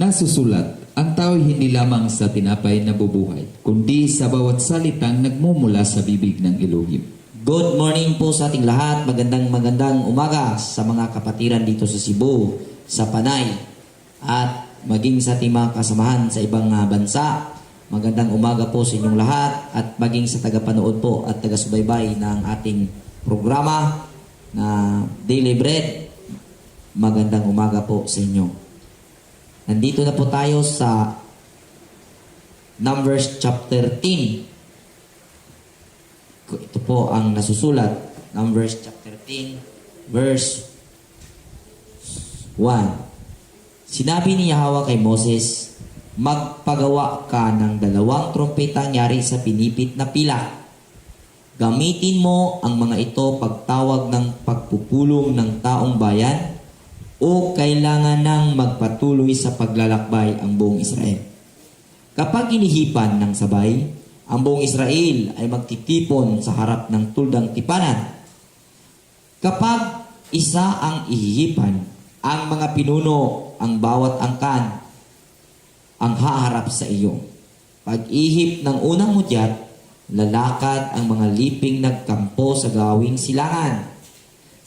Nasusulat, ang tao'y hindi lamang sa tinapay nabubuhay, kundi sa bawat salitang nagmumula sa bibig ng Elohim. Good morning po sa ating lahat. Magandang umaga sa mga kapatiran dito sa Cebu, sa Panay, at maging sa ating mga kasamahan sa ibang bansa. Magandang umaga po sa inyong lahat at maging sa tagapanood po at taga-subaybay ng ating programa na Daily Bread. Magandang umaga po sa inyo. Nandito na po tayo sa Numbers chapter 10. Ito po ang nasusulat. Numbers chapter 10, verse 1. Sinabi ni Yahweh kay Moses, magpagawa ka ng 2 trompetang yari sa pinipit na pilak. Gamitin mo ang mga ito pagtawag ng pagpupulong ng taong bayan o kailangan nang magpatuloy sa paglalakbay ang buong Israel. Kapag inihipan ng sabay, ang buong Israel ay magtitipon sa harap ng tuldang tipanan. Kapag isa ang ihihipan, ang mga pinuno, ang bawat angkan, ang haharap sa iyo. Pag-ihip ng unang mudyat, lalakad ang mga liping nagkampo sa gawing silangan.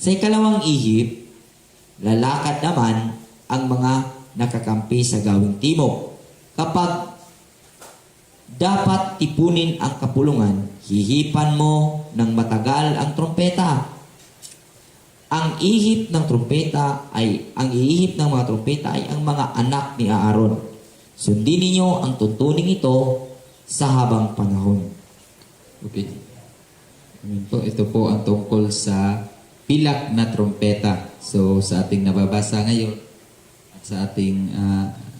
Sa ikalawang ihip, lalakad naman ang mga nakakampi sa gawing timog. Kapag dapat tipunin ang kapulungan, hihipan mo ng matagal ang trompeta. Ang ihip ng mga trompeta ay ang mga anak ni Aaron. Sundin ninyo ang tuntuning ito sa habang panahon. Okay. Ito po ang tungkol sa pilak na trompeta. So sa ating nababasa ngayon at sa ating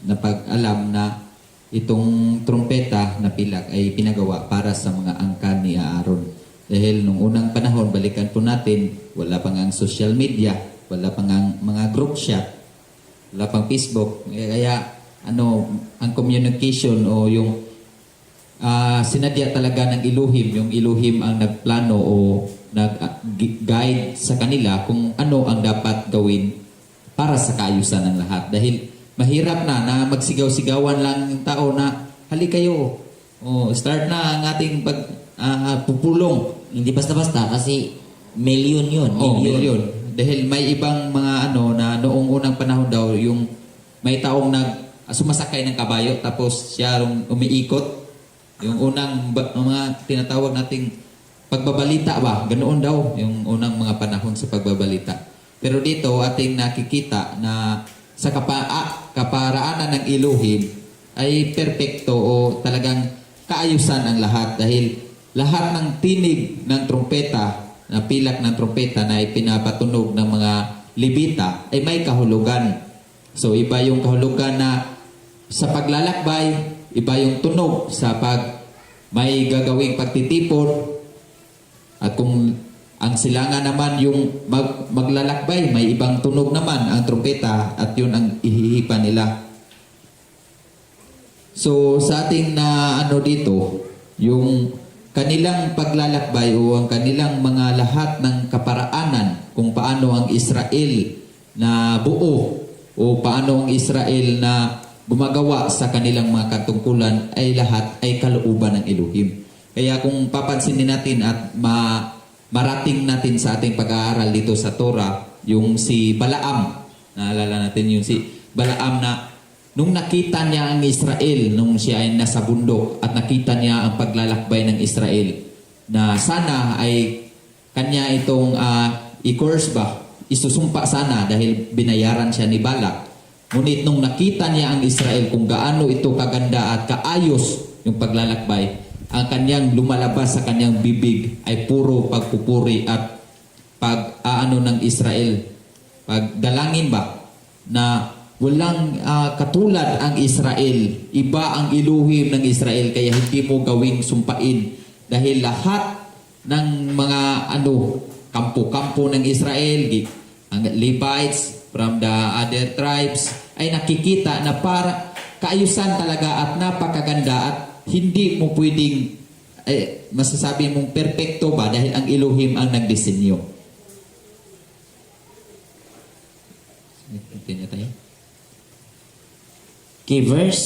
napag-alam na itong trompeta na pilak ay pinagawa para sa mga angkan ni Aaron. Dahil nung unang panahon, balikan po natin, wala pang ang social media, wala pang ang mga group chat, wala pang Facebook. Kaya ang communication o yung sinadya talaga ng Elohim, yung Elohim ang nagplano o nag-guide sa kanila kung ano ang dapat gawin para sa kaayusan ng lahat. Dahil mahirap na magsigaw-sigawan lang yung tao na hali kayo, start na ang ating pupulong. Hindi basta-basta kasi milyon yun. Milyon. Dahil may ibang mga na noong unang panahon daw, yung may taong sumasakay ng kabayo tapos siya umiikot. Yung unang mga tinatawag nating pagbabalita ba? Ganoon daw yung unang mga panahon sa pagbabalita. Pero dito ating nakikita na sa kaparaanan ng Elohim ay perpekto o talagang kaayusan ang lahat dahil lahat ng tinig ng trumpeta, na pilak ng trumpeta na ipinapatunog ng mga Levita ay may kahulugan. So iba yung kahulugan na sa paglalakbay, iba yung tunog sa may gagawing pagtitipon. At kung ang silangan naman yung maglalakbay, may ibang tunog naman ang trumpeta at yun ang ihihipan nila. So sa ating dito, yung kanilang paglalakbay o ang kanilang mga lahat ng kaparaanan kung paano ang Israel na buo o paano ang Israel na gumagawa sa kanilang mga katungkulan ay lahat ay kalooban ng Elohim. Kaya kung papansinin natin at marating natin sa ating pag-aaral dito sa Torah, yung si Balaam, naalala natin yung si Balaam na nung nakita niya ang Israel, nung siya ay nasa bundok at nakita niya ang paglalakbay ng Israel, na sana ay kanya itong i-curse ba, isusumpa sana dahil binayaran siya ni Balak. Ngunit nung nakita niya ang Israel kung gaano ito kaganda at kaayos yung paglalakbay, ang kanyang lumalabas sa kanyang bibig ay puro pagpupuri at pag-aano ng Israel. Pagdalangin ba na walang katulad ang Israel. Iba ang Elohim ng Israel kaya hindi mo gawing sumpain. Dahil lahat ng mga kampo-kampo ng Israel, ang Levites from the other tribes, ay nakikita na para kaayusan talaga at napakaganda at hindi mo pwedeng masasabi mong perpekto ba dahil ang Elohim ang nagdisenyo. Continue tayo. Kay verse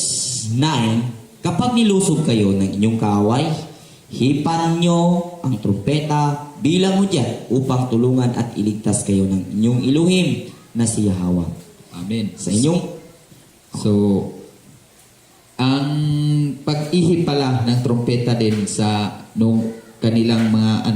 9, kapag nilusob kayo ng inyong kaaway, hipan nyo ang trumpeta bilang hudyat upang tulungan at iligtas kayo ng inyong Elohim na si Yahweh. Amen. Sa inyong So, ang pag-ihi pala ng trompeta din sa nung kanilang mga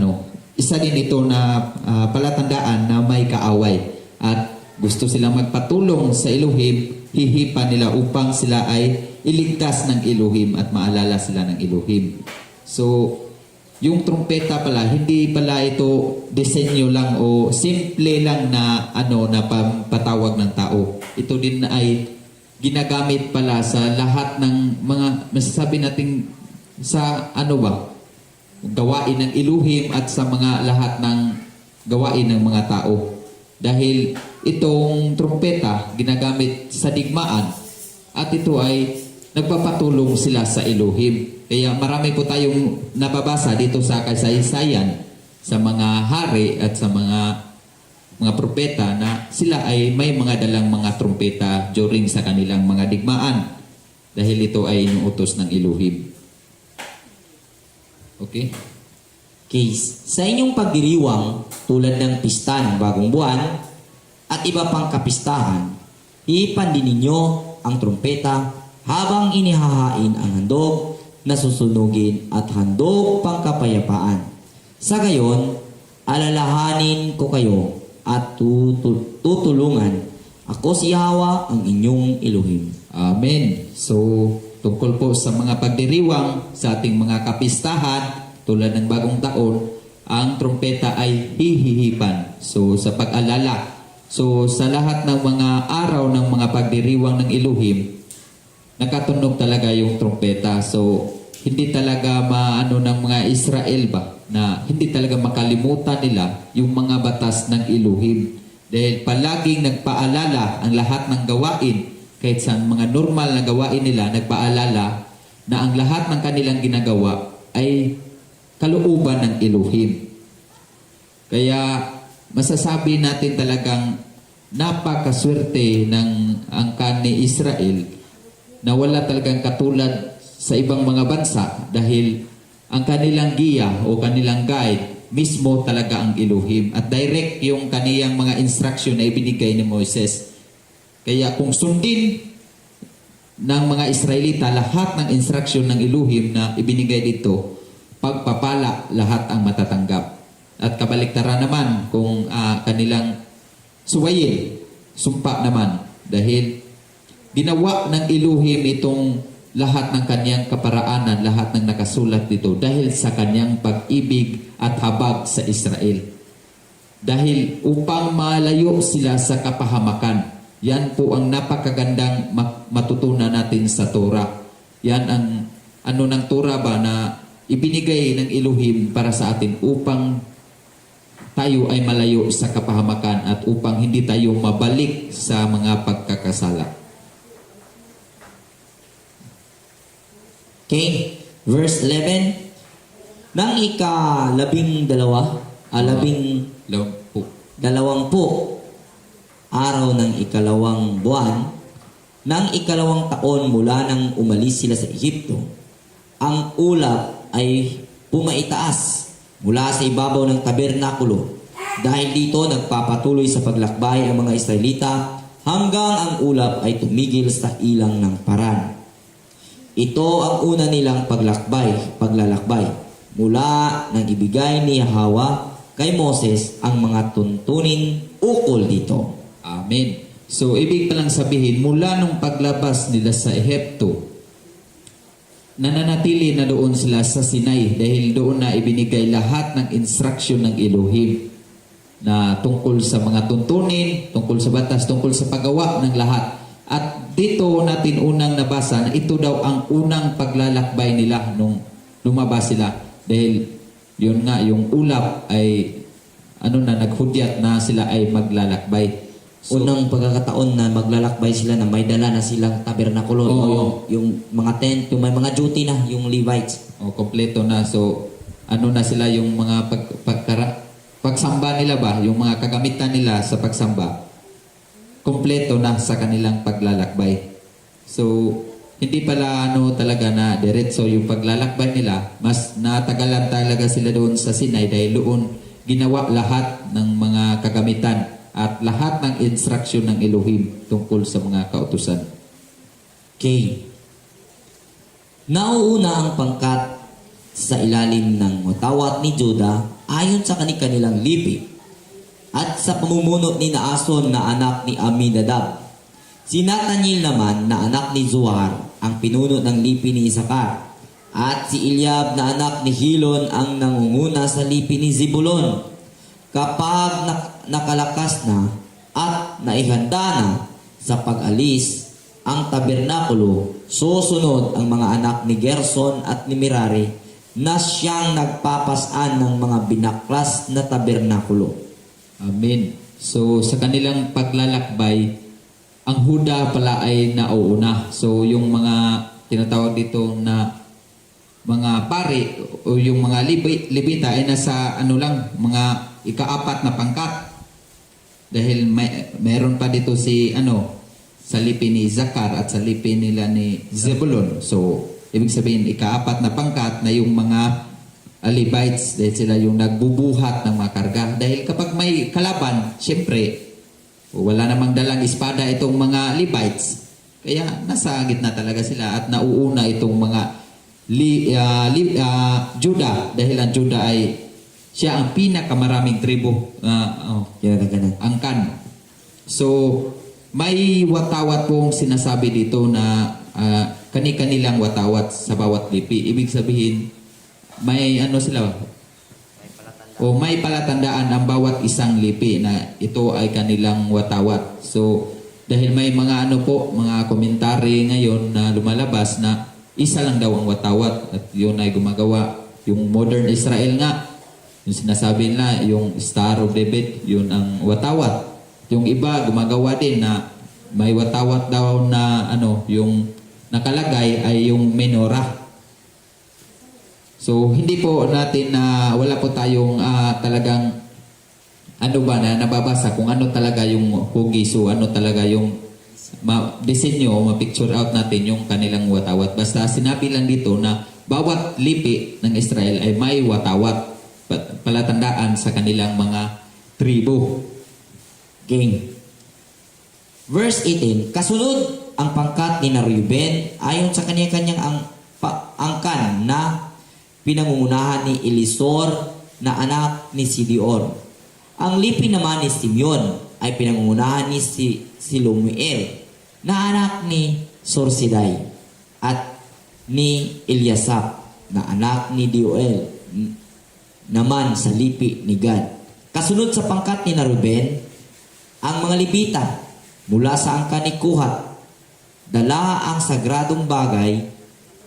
isa din ito na palatandaan na may kaaway at gusto silang magpatulong sa Elohim, hihipa nila upang sila ay iligtas ng Elohim at maalala sila ng Elohim. So, yung trompeta pala, hindi pala ito disenyo lang o simple lang na na patawag ng tao. Ito din ay ginagamit pala sa lahat ng mga masasabi nating sa gawain ng Elohim at sa mga lahat ng gawain ng mga tao. Dahil itong trumpeta ginagamit sa digmaan at ito ay nagpapatulong sila sa Elohim. Kaya marami po tayong nababasa dito sa kasaysayan sa mga hari at sa mga propeta na sila ay may mga dalang mga trumpeta during sa kanilang mga digmaan dahil ito ay inuutos ng Elohim. Okay? case, sa inyong pagdiriwang tulad ng pista ng bagong buwan at iba pang kapistahan, ipan din ninyo ang trumpeta habang inihahain ang handog na susunugin at handog pang kapayapaan. Sa gayon, alalahanin ko kayo at tutulungan. Ako si Yahweh ang inyong Elohim. Amen. So, tungkol po sa mga pagdiriwang sa ating mga kapistahan, tulad ng bagong taon, ang trumpeta ay hihihipan. So, sa pag-alala. So, sa lahat ng mga araw ng mga pagdiriwang ng Elohim, nakatunog talaga yung trumpeta. So, hindi talaga ng mga Israel ba, na hindi talaga makalimutan nila yung mga batas ng Elohim. Dahil palaging nagpaalala ang lahat ng gawain, kahit sa mga normal na gawain nila, nagpaalala na ang lahat ng kanilang ginagawa ay kalooban ng Elohim. Kaya masasabi natin talagang napakaswerte ng angkan ni Israel na wala talagang katulad sa ibang mga bansa dahil ang kanilang giya o kanilang guide mismo talaga ang Elohim at direct yung kaniyang mga instruction na ibinigay ni Moises. Kaya kung sundin ng mga Israelita lahat ng instruction ng Elohim na ibinigay dito, pagpapala lahat ang matatanggap. At kabaliktaran naman kung kanilang suwayin, sumpa naman dahil ginawa ng Elohim itong lahat ng kanyang kaparaanan, lahat ng nakasulat dito dahil sa kanyang pag-ibig at habag sa Israel. Dahil upang malayo sila sa kapahamakan. Yan po ang napakagandang matutunan natin sa Torah. Yan ang ng Torah ba na ibinigay ng Elohim para sa atin upang tayo ay malayo sa kapahamakan at upang hindi tayo mabalik sa mga pagkakasala. Okay, verse 11. Nang dalawampu araw ng ikalawang buwan, ng ikalawang taon mula nang umalis sila sa Egypto, ang ulap ay pumaitaas mula sa ibabaw ng tabernakulo. Dahil dito nagpapatuloy sa paglakbay ang mga Israelita hanggang ang ulap ay tumigil sa ilang ng Paran. Ito ang una nilang paglalakbay, mula nang ibigay ni Yahweh kay Moses ang mga tuntunin ukol dito. Amen. So, ibig palang sabihin, mula nung paglabas nila sa Ehipto, nananatili na doon sila sa Sinai dahil doon na ibinigay lahat ng instruction ng Elohim na tungkol sa mga tuntunin, tungkol sa batas, tungkol sa paggawa ng lahat. At dito natin unang nabasa na ito daw ang unang paglalakbay nila nung lumabas sila. Dahil yun nga, yung ulap ay naghudyat na sila ay maglalakbay. So, unang pagkakataon na maglalakbay sila na may dala na silang tabernakulo o yung mga tent, yung may mga duty na, yung Levites. Kompleto na. So, na sila yung mga pagsamba nila ba? Yung mga kagamitan nila sa pagsamba. Kompleto na sa kanilang paglalakbay. So, hindi pala talaga na diretso yung paglalakbay nila. Mas natagalan talaga sila doon sa Sinai dahil doon ginawa lahat ng mga kagamitan at lahat ng instruction ng Elohim tungkol sa mga kautusan. Okay. Nauuna ang pangkat sa ilalim ng watawat ni Juda ayon sa kanilang lipi at sa pamumuno ni Naason na anak ni Aminadab. Si Nathaniel naman na anak ni Zuar ang pinuno ng lipi ni Isakar at si Eliab na anak ni Hilon ang nangunguna sa lipi ni Zebulon. Kapag nakalakas na at naihanda na sa pag-alis ang tabernakulo, susunod ang mga anak ni Gerson at ni Merari na siyang nagpapasan ng mga binaklas na tabernakulo. Amen. So, sa kanilang paglalakbay, ang Huda pala ay nauuna. So, yung mga tinatawag dito na mga pari o yung mga libita ay nasa mga ika-4 na pangkat. Dahil mayroon pa dito sa lipi ni Zakar at sa lipi nila ni Zebulon. So, ibig sabihin ika-4 na pangkat na yung mga Levites dahil sila yung nagbubuhat ng mga karga. Dahil kapag may kalaban, syempre, wala namang dalang espada itong mga Levites. Kaya nasa gitna talaga sila at nauuna itong mga Juda dahil ang Juda ay siya ang pinakamaraming tribo. Angkan. So, may watawat pong sinasabi dito na kani-kanilang watawat sa bawat lipi. Ibig sabihin, may sila, o may palatandaan ang bawat isang lipi na ito ay kanilang watawat. So, dahil may mga mga komentary ngayon na lumalabas na isa lang daw ang watawat at yun ay gumagawa. Yung modern Israel nga, yung sinasabi nila, yung Star of David, yun ang watawat. Yung iba gumagawa din na may watawat daw na yung nakalagay ay yung menorah. So, hindi po natin wala po tayong talagang na nababasa kung ano talaga yung hugis o ano talaga yung disenyo o ma-picture out natin yung kanilang watawat. Basta sinabi lang dito na bawat lipi ng Israel ay may watawat palatandaan sa kanilang mga tribo. King. Verse 18, kasunod ang pangkat ni Reuben ayon sa kanya-kanyang angkan na pinangungunahan ni Elisor na anak ni Sideor. Ang lipi naman ni Simeon ay pinangungunahan ni Silomuel na anak ni Sorsiday at ni Eliasap na anak ni Deuel naman sa lipi ni Gad. Kasunod sa pangkat ni Reuben, ang mga Levita mula sa angkan ni Kuhat dala ang sagradong bagay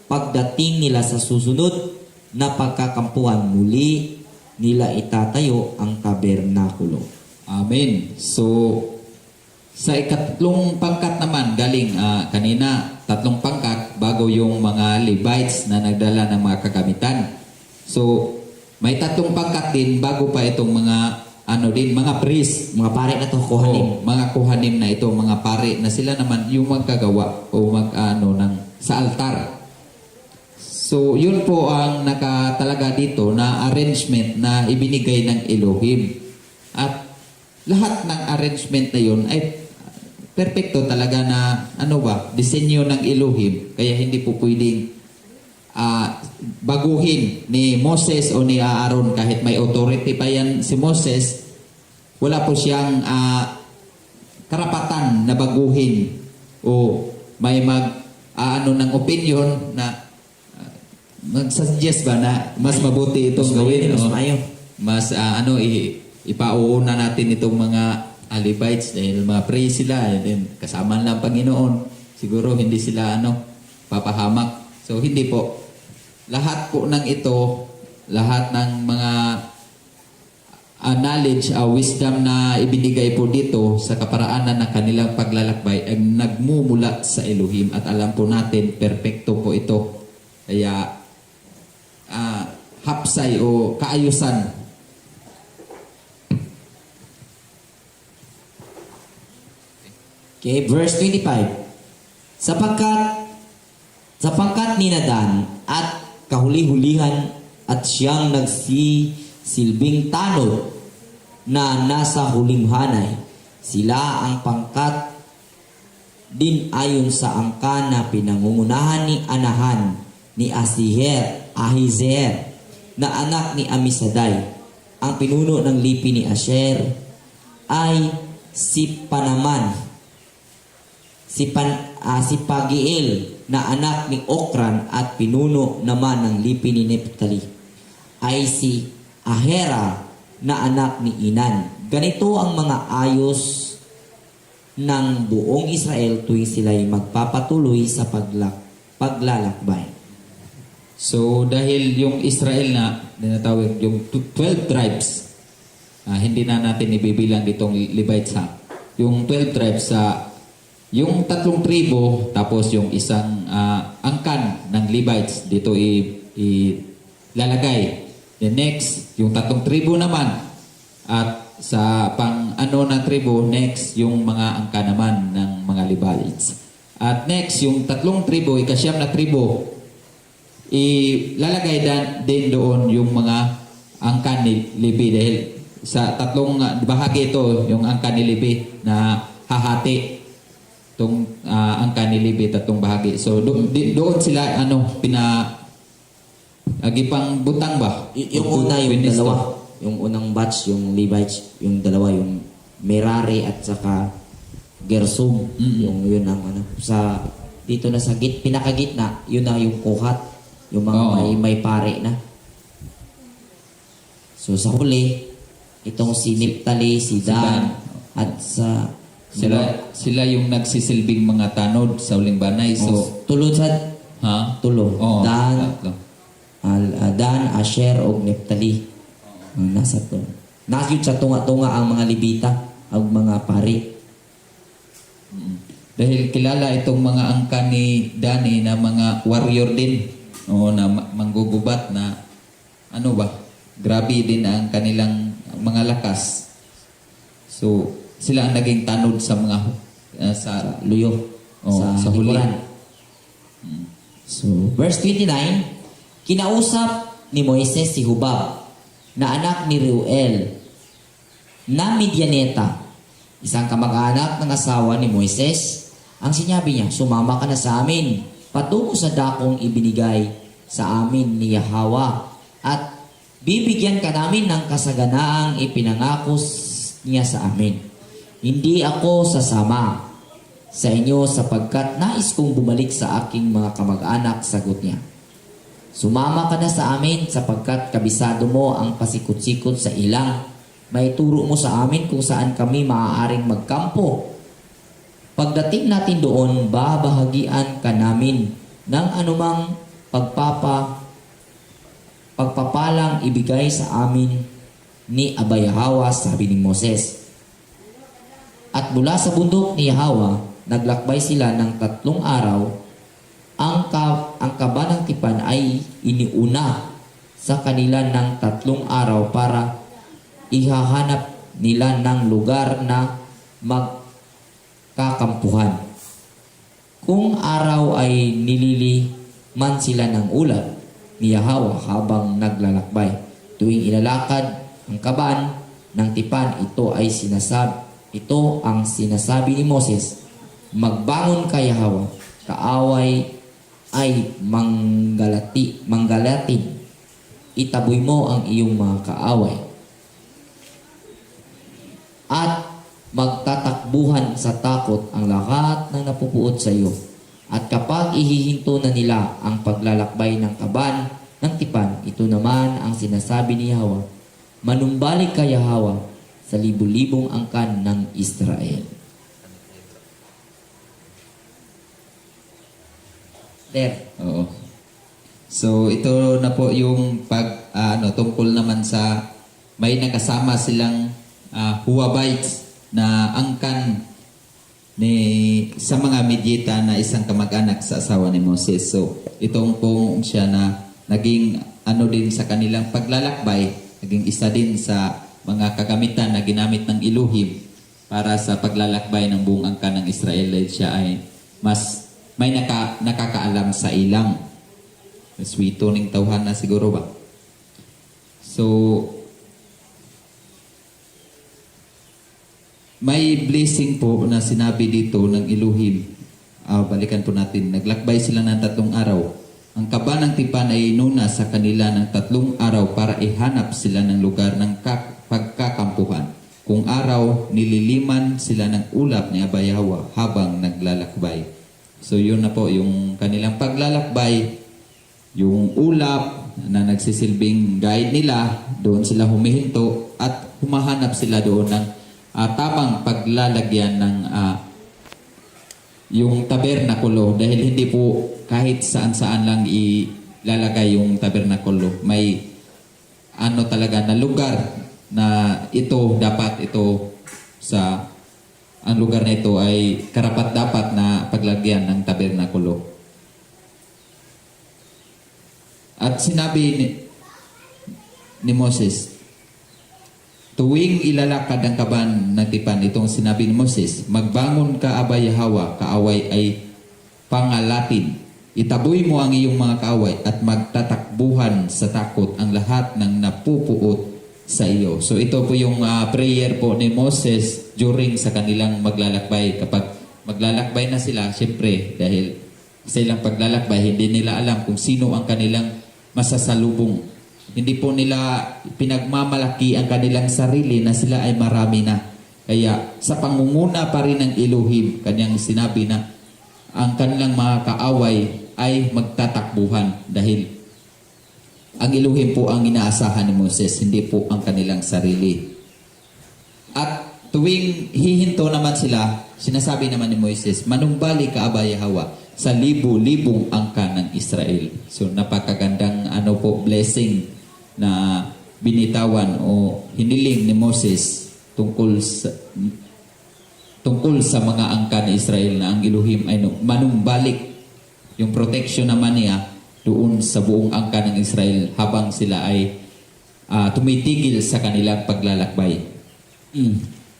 pagdating nila sa susunod na pagkakampuhan, muli nila itatayo ang tabernakulo. Amen. So, sa ikatlong pangkat naman, galing kanina, 3 pangkat bago yung mga Levites na nagdala ng mga kagamitan. So, may 3 pangkat din bago pa itong mga mga priest. Mga pare na to, kuhanim. Mga kuhanim na ito, mga pare na sila naman yung magkagawa o sa altar. So, yun po ang nakatalaga dito na arrangement na ibinigay ng Elohim. At lahat ng arrangement na yun ay perfecto talaga na disenyo ng Elohim. Kaya hindi po pwedeng baguhin ni Moses o ni Aaron kahit may authority pa yan si Moses. Wala po siyang karapatan na baguhin o may ng opinion na mag-suggest ba na mas mabuti itong gawin, mas ipauuna natin itong mga Levites dahil mga praise sila, and then kasama lang Panginoon, siguro hindi sila papahamak. So hindi po, lahat po ng ito, lahat ng mga knowledge, wisdom na ibinigay po dito sa kaparaanan ng kanilang paglalakbay ay nagmumula sa Elohim at alam po natin perpekto po ito. Kaya hapsay o kaayusan. Okay, verse 25. Sa pangkat ni Nadan at kahuli-hulihan at siyang nagsisilbing tanod na nasa huling hanay, sila ang pangkat din ayon sa angkan na pinangungunahan ni Anahan ni Ahizer na anak ni Amisaday. Ang pinuno ng lipi ni Asher ay si Pagiel na anak ni Okran, at pinuno naman ng lipi ni Neptali ay si Ahera na anak ni Inan. Ganito ang mga ayos ng buong Israel tuwing sila'y magpapatuloy sa paglalakbay. So dahil yung Israel na tinatawag yung 12 tribes, hindi na natin ibibilang ditong Levites ha. Yung 12 tribes sa yung 3 tribo tapos yung isang angkan ng Levites dito ilalagay. The next, yung 3 tribo naman, at sa ng tribo, next yung mga angkan naman ng mga Levites. At next, yung 3 tribo, ikasyam na tribo, ilalagay din doon yung mga angkan ni Levi, dahil sa 3 bahagi ito, yung angkan ni Levi na hahati itong angkan ni Levi, 3 bahagi. So doon sila gipang butang ba? Yung una, yung dalawa, yung unang batch, yung Levites, yung dalawa, yung Merari at saka Gershom. Yun ang sa dito na sa pinakagitna, yun na yung Kohat, yung mga may pare na. So sa huli, itong si Neptali, si Dan, at sa sila yung nagsisilbing mga tanod sa uling banay. So tulo sa tulo. Dan, Asher o Neptali. Nasa to. Nasyod sa tunga-tunga ang mga Levita, ang mga pari. Dahil kilala itong mga angkan ni Dani na mga warrior din. Na manggugubat na grabe din ang kanilang mga lakas. So sila ang naging tanod sa mga sa luyo, sa huli. So verse 29, kinausap ni Moises si Hubab na anak ni Reuel na Midianeta, isang kamag-anak ng asawa ni Moises. Ang sinabi niya, sumama ka na sa amin patungo sa dakong ibinigay sa amin ni Yahweh, at bibigyan ka namin ng kasaganaang ipinangako niya sa amin. Hindi ako sasama sa inyo sapagkat nais kong bumalik sa aking mga kamag-anak, sagot niya. Sumama ka na sa amin sapagkat kabisado mo ang pasikot-sikot sa ilang. May turo mo sa amin kung saan kami maaaring magkampo. Pagdating natin doon, babahagian ka namin ng anumang pagpapalang ibigay sa amin ni Abayahawa, sabi ni Moses. At mula sa bundok ni Yahweh, naglakbay sila ng 3 araw. Ang kaba ng tipan ay iniuna sa kanila ng 3 araw para ihahanap nila ng lugar na magkakampuhan. Kung araw ay nililiman sila ng ulap ni Yahweh habang naglalakbay. Tuwing ilalakad ang kaban ng tipan, ito ang sinasabi ni Moses, magbangon ka Yahweh, kaaway ay manggalatin. Itaboy mo ang iyong mga kaaway. At magtatakbuhan sa takot ang lahat ng napupuot sa iyo. At kapag ihihinto na nila ang paglalakbay ng kaban ng tipan, ito naman ang sinasabi ni Yahweh, manumbalik ka Yahweh sa libu-libong angkan ng Israel. There. Oo. So ito na po yung tungkol naman sa may nakasama silang Huabites na angkan sa mga Midyita na isang kamag-anak sa asawa ni Moses. So itong pong siya na naging din sa kanilang paglalakbay, naging isa din sa mga kagamitan na ginamit ng Elohim para sa paglalakbay ng buong angkan ng Israel, dahil siya ay mas may nakakaalam sa ilang. Sweeto ning tawhan na siguro ba? So, may blessing po na sinabi dito ng Elohim. Balikan po natin. Naglakbay sila ng 3 araw. Ang kaba ng tipan ay inuna sa kanila ng 3 araw para ihanap sila ng lugar ng pagkakampuhan. Kung araw, nililiman sila ng ulap ni Abay Hawa habang naglalakbay. So yun na po, yung kanilang paglalakbay, yung ulap na nagsisilbing guide nila, doon sila humihinto at humahanap sila doon ng tamang paglalagyan ng yung tabernakulo, dahil hindi po kahit saan-saan lang ilalagay yung tabernakulo. May talaga na lugar na dapat ito sa ang lugar na ito ay karapat-dapat na paglagyan ng tabernakulo. At sinabi ni Moses, tuwing ilalakad ang kaban ng tipan, itong sinabi ni Moses, magbangon ka, Abay Hawa, kaaway ay pangalatin. Itaboy mo ang iyong mga kaaway at magtatakbuhan sa takot ang lahat ng napupuot sa iyo. So ito po yung prayer po ni Moses during sa kanilang maglalakbay. Kapag maglalakbay na sila, siyempre, dahil sa ilang paglalakbay, hindi nila alam kung sino ang kanilang masasalubong. Hindi po nila pinagmamalaki ang kanilang sarili na sila ay marami na. Kaya sa pangunguna pa rin ng Elohim, kanyang sinabi na ang kanilang mga kaaway ay magtatakbuhan dahil ang Elohim po ang inaasahan ni Moses, hindi po ang kanilang sarili. At tuwing hihinto naman sila, sinasabi naman ni Moses, manumbalik ka, Abay Hawa, sa libu-libong angka ng Israel. So napakagandang blessing na binitawan o hiniling ni Moses tungkol sa mga angka ni Israel na ang Elohim ay manumbalik yung protection naman niya doon sa buong angka ng Israel habang sila ay tumitigil sa kanilang paglalakbay.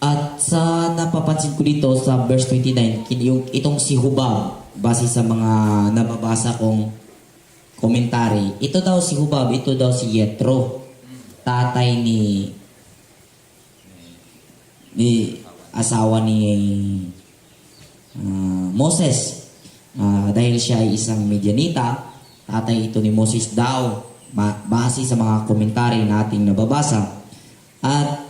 At sa napapansin ko dito sa verse 29, itong si Hubab, base sa mga nababasa kong komentary, ito daw si Hubab, ito daw si Yetro, tatay ni asawa ni Moses. Dahil siya ay isang Midianita, tatay ito ni Moses daw, base sa mga komentary nating nababasa. At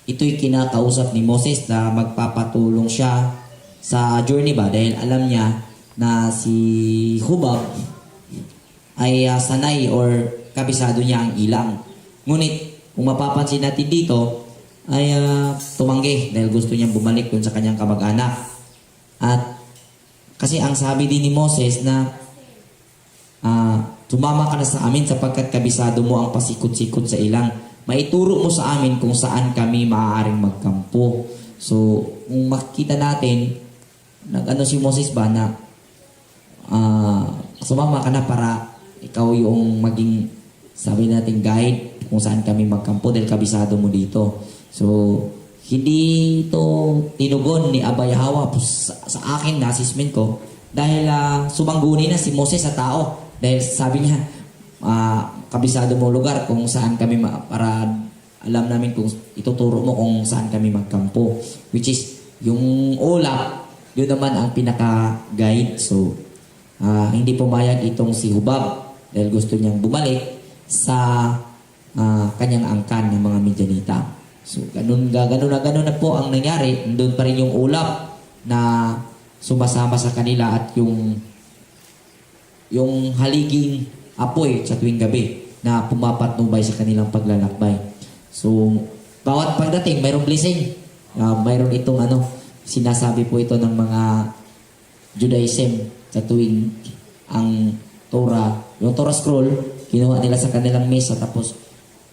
ito'y kinakausap ni Moses na magpapatulong siya sa journey ba, dahil alam niya na si Hubab ay sanay or kabisado niya ang ilang. Ngunit kung mapapansin natin dito ay tumanggi dahil gusto niyang bumalik dun sa kanyang kamag-anak. At kasi ang sabi din ni Moses na tumama ka na sa amin sapagkat kabisado mo ang pasikot-sikot sa ilang. Maituro mo sa amin kung saan kami maaaring magkampo. So, kung makikita natin, si Moses ba na sumama ka na para ikaw yung maging, sabi natin, guide kung saan kami magkampo dahil kabisado mo dito. So, hindi ito tinugon ni Abay Hawa sa akin na assessment ko dahil sumangguni na si Moses sa tao. Dahil sabi niya, kabisado mo lugar kung saan kami para alam namin kung ituturo mo kung saan kami magkampo, which is yung ulap, yun naman ang pinaka-guide. So hindi pumayag itong si Hubab dahil gusto niyang bumalik sa kanyang angkan ng mga Midianita. So ganun na po ang nangyari. Doon pa rin yung ulap na sumasama sa kanila at yung haliging apoy sa tuwing gabi na pumapatnubay sa kanilang paglalakbay. So, bawat pagdating, mayroong blessing. Mayroon itong sinasabi po ito ng mga Judaism sa tuwing ang Torah, yung Torah scroll, kinuha nila sa kanilang mesa tapos,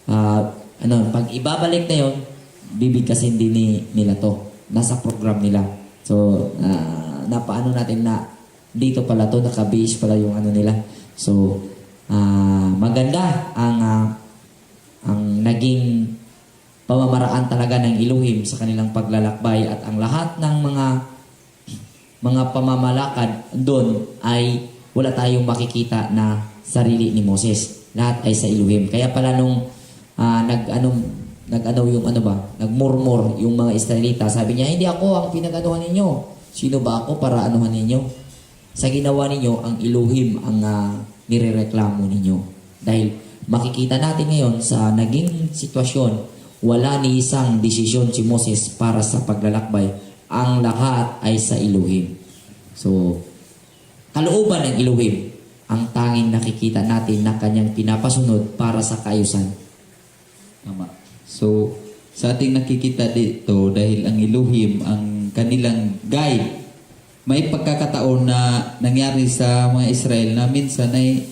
pag ibabalik na yun, bibigkasin din nila to. Nasa program nila. So, napaano natin na dito pala to, naka-base pala yung nila. So, maganda ang naging pamamaraan talaga ng Elohim sa kanilang paglalakbay at ang lahat ng mga mga pamamalakad doon ay wala tayong makikita na sarili ni Moses. Lahat ay sa Elohim. Kaya pala nung nagmurmur yung mga Israelita, sabi niya, hindi ako ang pinag-anuhan ninyo. Sino ba ako para anuhan ninyo? Sa ginawa ninyo, ang Elohim ang nirereklamo ninyo. Dahil makikita natin ngayon sa naging sitwasyon, wala ni isang desisyon si Moses para sa paglalakbay. Ang lahat ay sa Elohim. So, kalooban ng Elohim, ang tanging nakikita natin na kanyang pinapasunod para sa kaayusan. Tama. So, sa ating nakikita dito, dahil ang Elohim, ang kanilang guide, may pagkakataon na nangyari sa mga Israel na minsan ay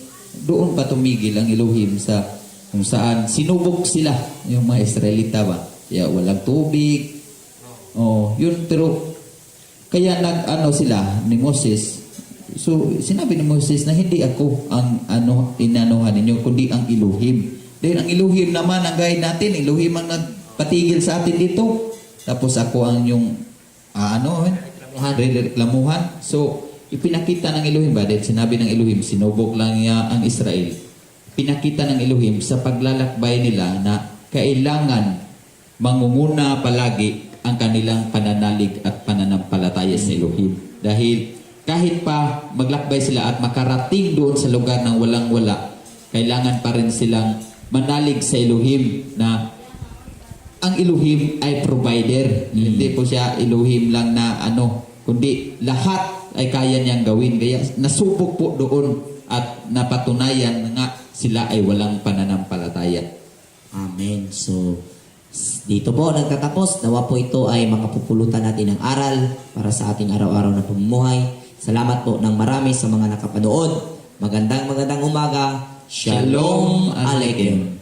doon pa tumigil ang Elohim sa kung saan sinubok sila yung mga Israelita ba. Kaya walang tubig. Oh, yun, pero kaya sila ni Moses. So, sinabi ni Moses na hindi ako ang inanuhan ninyo, kundi ang Elohim. Dahil ang Elohim naman ang guide natin, Elohim ang nagpatigil sa atin dito. Tapos ako ang yung reklamuhan. So, ipinakita ng Elohim ba? Dahil sinabi ng Elohim, sinubok lang niya ang Israel. Pinakita ng Elohim sa paglalakbay nila na kailangan mangunguna palagi ang kanilang pananalig at pananampalataya sa Elohim. Dahil kahit pa maglakbay sila at makarating doon sa lugar ng walang-wala, kailangan pa rin silang manalig sa Elohim na ang Elohim ay provider. Hindi po siya Elohim lang na kundi lahat ay kaya niyang gawin. Kaya nasubok po doon at napatunayan na nga sila ay walang pananampalataya. Amen. So, dito po nagtatapos. Nawa po ito ay makapupulutan natin ng aral para sa ating araw-araw na pamumuhay. Salamat po ng marami sa mga nakapanood. Magandang umaga. Shalom Aleichem.